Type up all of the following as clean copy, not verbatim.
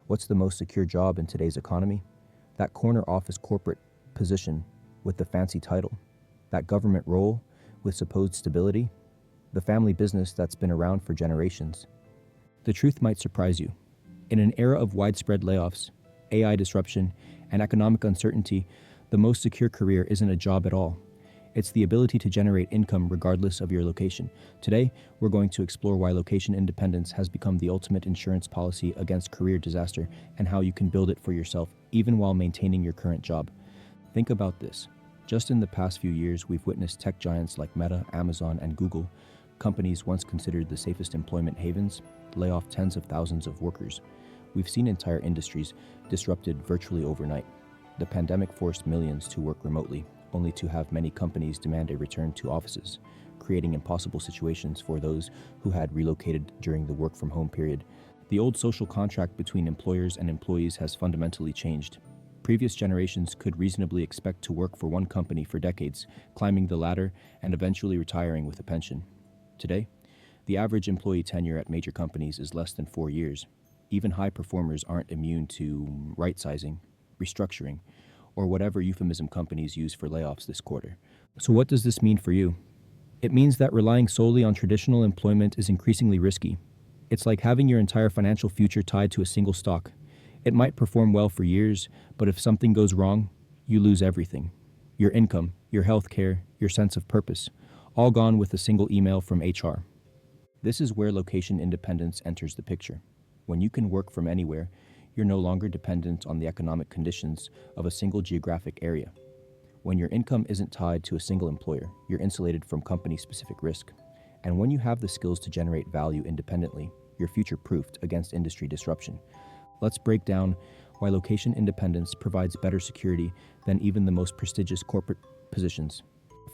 What's the most secure job in today's economy? That corner office corporate position with the fancy title, that government role with supposed stability, the family business that's been around for generations. The truth might surprise you. In an era of widespread layoffs, AI disruption, and economic uncertainty, the most secure career isn't a job at all. It's the ability to generate income regardless of your location. Today, we're going to explore why location independence has become the ultimate insurance policy against career disaster and how you can build it for yourself even while maintaining your current job. Think about this. Just in the past few years, we've witnessed tech giants like Meta, Amazon, and Google, companies once considered the safest employment havens, lay off tens of thousands of workers. We've seen entire industries disrupted virtually overnight. The pandemic forced millions to work remotely, only to have many companies demand a return to offices, creating impossible situations for those who had relocated during the work-from-home period. The old social contract between employers and employees has fundamentally changed. Previous generations could reasonably expect to work for one company for decades, climbing the ladder and eventually retiring with a pension. Today, the average employee tenure at major companies is less than 4 years. Even high performers aren't immune to right-sizing, restructuring, or whatever euphemism companies use for layoffs this quarter. So what does this mean for you? It means that relying solely on traditional employment is increasingly risky. It's like having your entire financial future tied to a single stock. It might perform well for years, but if something goes wrong, you lose everything. Your income, your health care, your sense of purpose, all gone with a single email from HR. This is where location independence enters the picture. When you can work from anywhere, you're no longer dependent on the economic conditions of a single geographic area. When your income isn't tied to a single employer, you're insulated from company-specific risk. And when you have the skills to generate value independently, you're future-proofed against industry disruption. Let's break down why location independence provides better security than even the most prestigious corporate positions.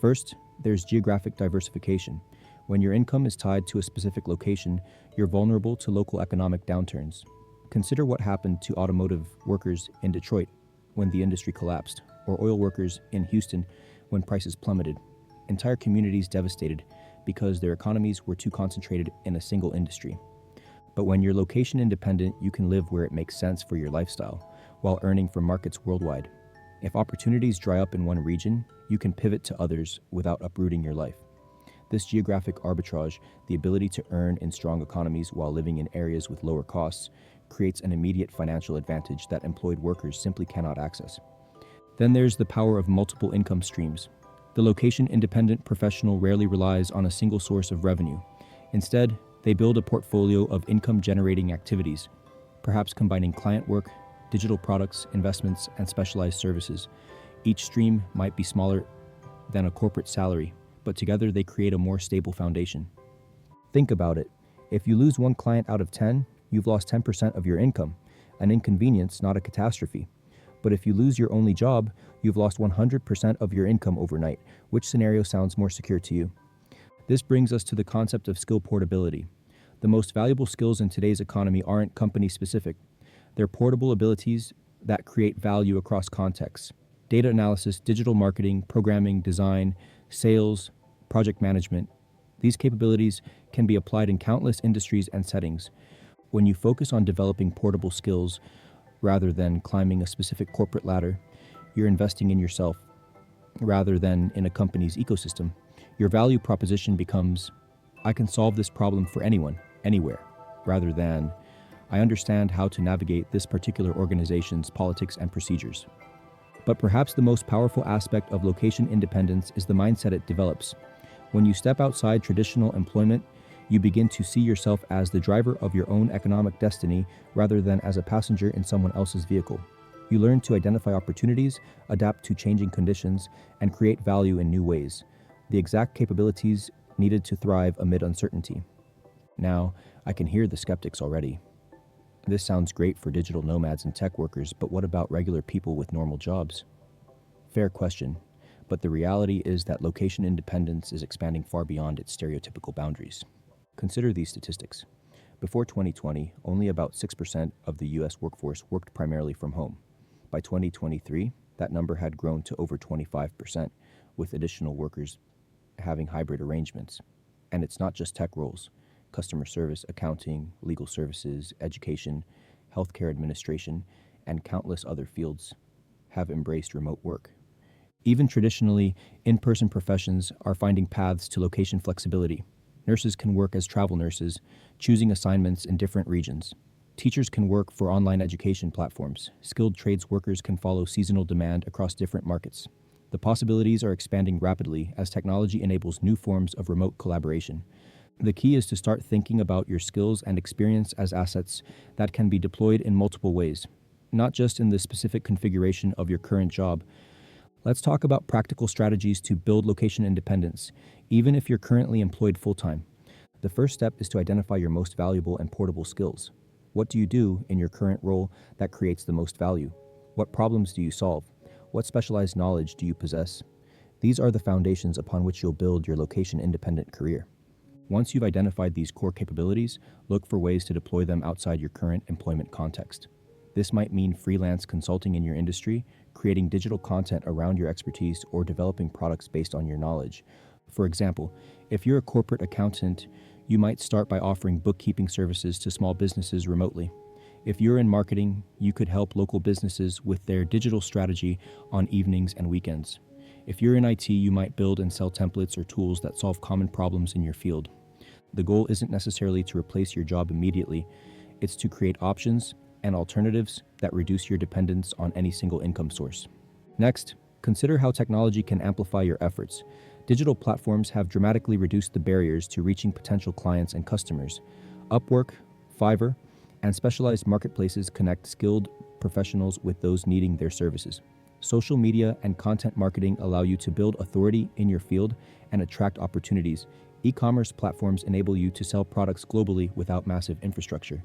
First, there's geographic diversification. When your income is tied to a specific location, you're vulnerable to local economic downturns. Consider what happened to automotive workers in Detroit when the industry collapsed, or oil workers in Houston when prices plummeted. Entire communities devastated because their economies were too concentrated in a single industry. But when you're location independent, you can live where it makes sense for your lifestyle, while earning from markets worldwide. If opportunities dry up in one region, you can pivot to others without uprooting your life. This geographic arbitrage, the ability to earn in strong economies while living in areas with lower costs, creates an immediate financial advantage that employed workers simply cannot access. Then there's the power of multiple income streams. The location-independent professional rarely relies on a single source of revenue. Instead, they build a portfolio of income-generating activities, perhaps combining client work, digital products, investments, and specialized services. Each stream might be smaller than a corporate salary, but together they create a more stable foundation. Think about it. If you lose one client out of 10, you've lost 10% of your income, an inconvenience, not a catastrophe. But if you lose your only job, you've lost 100% of your income overnight. Which scenario sounds more secure to you? This brings us to the concept of skill portability. The most valuable skills in today's economy aren't company-specific. They're portable abilities that create value across contexts. Data analysis, digital marketing, programming, design, sales, project management. These capabilities can be applied in countless industries and settings. When you focus on developing portable skills rather than climbing a specific corporate ladder, you're investing in yourself rather than in a company's ecosystem. Your value proposition becomes, I can solve this problem for anyone, anywhere, rather than, I understand how to navigate this particular organization's politics and procedures. But perhaps the most powerful aspect of location independence is the mindset it develops. When you step outside traditional employment, you begin to see yourself as the driver of your own economic destiny rather than as a passenger in someone else's vehicle. You learn to identify opportunities, adapt to changing conditions, and create value in new ways, the exact capabilities needed to thrive amid uncertainty. Now, I can hear the skeptics already. This sounds great for digital nomads and tech workers, but what about regular people with normal jobs? Fair question, but the reality is that location independence is expanding far beyond its stereotypical boundaries. Consider these statistics. Before 2020, only about 6% of the US workforce worked primarily from home. By 2023, that number had grown to over 25%, with additional workers having hybrid arrangements. And it's not just tech roles. Customer service, accounting, legal services, education healthcare administration, and countless other fields have embraced remote work. Even traditionally, in-person professions are finding paths to location flexibility. Nurses can work as travel nurses, choosing assignments in different regions. Teachers can work for online education platforms. Skilled trades workers can follow seasonal demand across different markets. The possibilities are expanding rapidly as technology enables new forms of remote collaboration. The key is to start thinking about your skills and experience as assets that can be deployed in multiple ways, not just in the specific configuration of your current job. Let's talk about practical strategies to build location independence, even if you're currently employed full-time. The first step is to identify your most valuable and portable skills. What do you do in your current role that creates the most value? What problems do you solve? What specialized knowledge do you possess? These are the foundations upon which you'll build your location-independent career. Once you've identified these core capabilities, look for ways to deploy them outside your current employment context. This might mean freelance consulting in your industry, creating digital content around your expertise, or developing products based on your knowledge. For example, if you're a corporate accountant, you might start by offering bookkeeping services to small businesses remotely. If you're in marketing, you could help local businesses with their digital strategy on evenings and weekends. If you're in IT, you might build and sell templates or tools that solve common problems in your field. The goal isn't necessarily to replace your job immediately. It's to create options and alternatives that reduce your dependence on any single income source. Next, consider how technology can amplify your efforts. Digital platforms have dramatically reduced the barriers to reaching potential clients and customers. Upwork, Fiverr, and specialized marketplaces connect skilled professionals with those needing their services. Social media and content marketing allow you to build authority in your field and attract opportunities. E-commerce platforms enable you to sell products globally without massive infrastructure.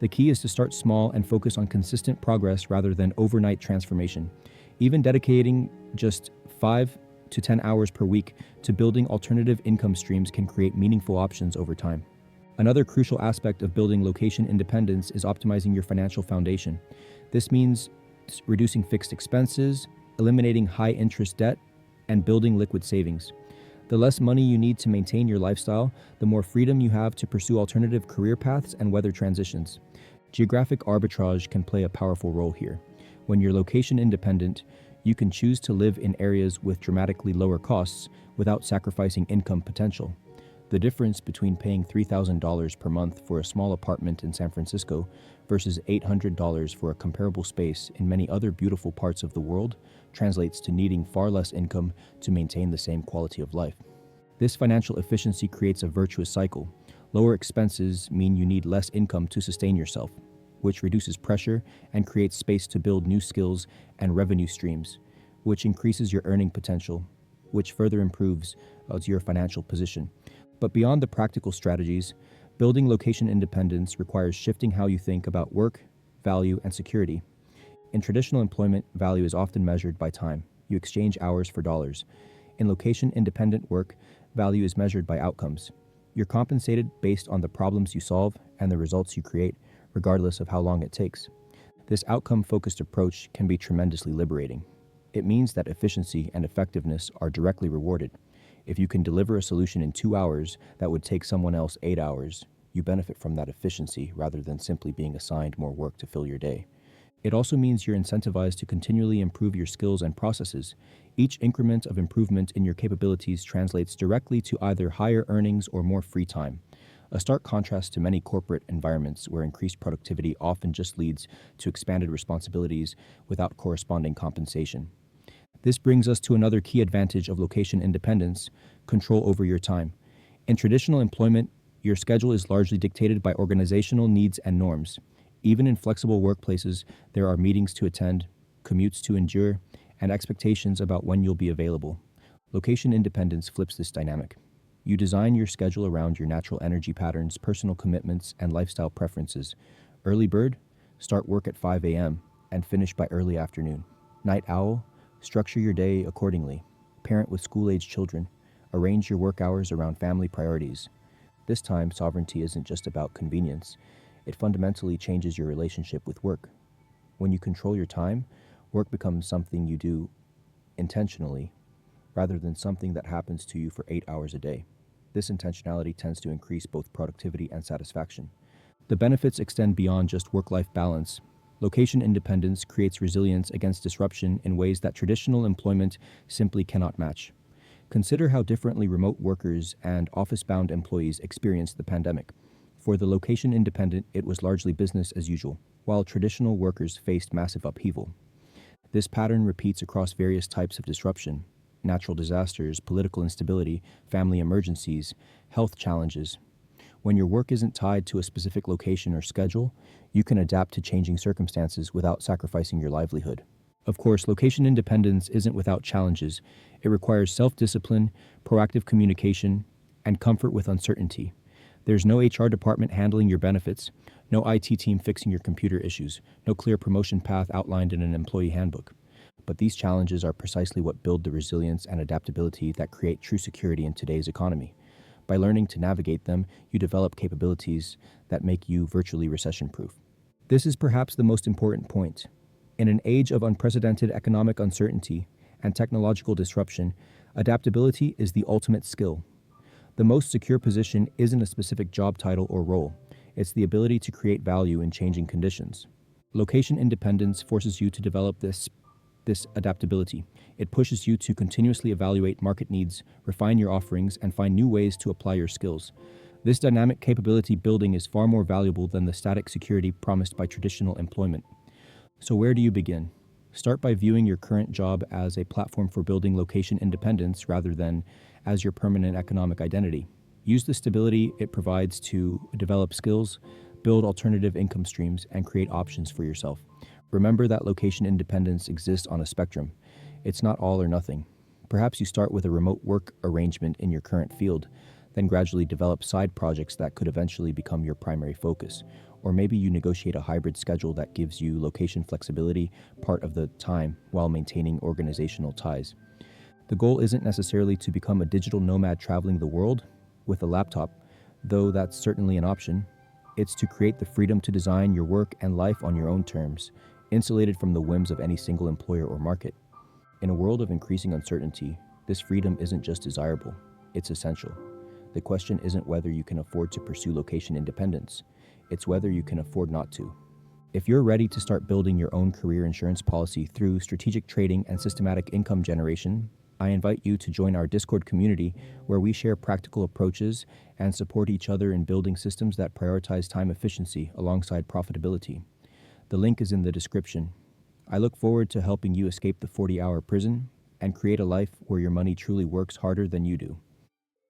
The key is to start small and focus on consistent progress rather than overnight transformation. Even dedicating just 5 to 10 hours per week to building alternative income streams can create meaningful options over time. Another crucial aspect of building location independence is optimizing your financial foundation. This means reducing fixed expenses, eliminating high-interest debt, and building liquid savings. The less money you need to maintain your lifestyle, the more freedom you have to pursue alternative career paths and weather transitions. Geographic arbitrage can play a powerful role here. When you're location independent, you can choose to live in areas with dramatically lower costs without sacrificing income potential. The difference between paying $3,000 per month for a small apartment in San Francisco versus $800 for a comparable space in many other beautiful parts of the world translates to needing far less income to maintain the same quality of life. This financial efficiency creates a virtuous cycle. Lower expenses mean you need less income to sustain yourself, which reduces pressure and creates space to build new skills and revenue streams, which increases your earning potential, which further improves your financial position. But beyond the practical strategies, building location independence requires shifting how you think about work, value, and security. In traditional employment, value is often measured by time. You exchange hours for dollars. In location-independent work, value is measured by outcomes. You're compensated based on the problems you solve and the results you create, regardless of how long it takes. This outcome-focused approach can be tremendously liberating. It means that efficiency and effectiveness are directly rewarded. If you can deliver a solution in 2 hours that would take someone else 8 hours, you benefit from that efficiency rather than simply being assigned more work to fill your day. It also means you're incentivized to continually improve your skills and processes. Each increment of improvement in your capabilities translates directly to either higher earnings or more free time. A stark contrast to many corporate environments where increased productivity often just leads to expanded responsibilities without corresponding compensation. This brings us to another key advantage of location independence: control over your time. In traditional employment, your schedule is largely dictated by organizational needs and norms. Even in flexible workplaces, there are meetings to attend, commutes to endure, and expectations about when you'll be available. Location independence flips this dynamic. You design your schedule around your natural energy patterns, personal commitments, and lifestyle preferences. Early bird, start work at 5 a.m. and finish by early afternoon. Night owl, structure your day accordingly. Parent with school-age children, arrange your work hours around family priorities. This time, sovereignty isn't just about convenience. It fundamentally changes your relationship with work. When you control your time, work becomes something you do intentionally, rather than something that happens to you for 8 hours a day. This intentionality tends to increase both productivity and satisfaction. The benefits extend beyond just work-life balance. Location independence creates resilience against disruption in ways that traditional employment simply cannot match. Consider how differently remote workers and office-bound employees experienced the pandemic. For the location independent, it was largely business as usual, while traditional workers faced massive upheaval. This pattern repeats across various types of disruption: natural disasters, political instability, family emergencies, health challenges. When your work isn't tied to a specific location or schedule, you can adapt to changing circumstances without sacrificing your livelihood. Of course, location independence isn't without challenges. It requires self-discipline, proactive communication, and comfort with uncertainty. There's no HR department handling your benefits, no IT team fixing your computer issues, no clear promotion path outlined in an employee handbook. But these challenges are precisely what build the resilience and adaptability that create true security in today's economy. By learning to navigate them, you develop capabilities that make you virtually recession-proof. This is perhaps the most important point. In an age of unprecedented economic uncertainty and technological disruption, adaptability is the ultimate skill. The most secure position isn't a specific job title or role. It's the ability to create value in changing conditions. Location independence forces you to develop this adaptability. It pushes you to continuously evaluate market needs, refine your offerings, and find new ways to apply your skills. This dynamic capability building is far more valuable than the static security promised by traditional employment. So where do you begin? Start by viewing your current job as a platform for building location independence rather than as your permanent economic identity. Use the stability it provides to develop skills, build alternative income streams, and create options for yourself. Remember that location independence exists on a spectrum. It's not all or nothing. Perhaps you start with a remote work arrangement in your current field, then gradually develop side projects that could eventually become your primary focus. Or maybe you negotiate a hybrid schedule that gives you location flexibility part of the time while maintaining organizational ties. The goal isn't necessarily to become a digital nomad traveling the world with a laptop, though that's certainly an option. It's to create the freedom to design your work and life on your own terms, insulated from the whims of any single employer or market. In a world of increasing uncertainty, this freedom isn't just desirable, it's essential. The question isn't whether you can afford to pursue location independence, it's whether you can afford not to. If you're ready to start building your own career insurance policy through strategic trading and systematic income generation, I invite you to join our Discord community where we share practical approaches and support each other in building systems that prioritize time efficiency alongside profitability. The link is in the description. I look forward to helping you escape the 40-hour prison and create a life where your money truly works harder than you do.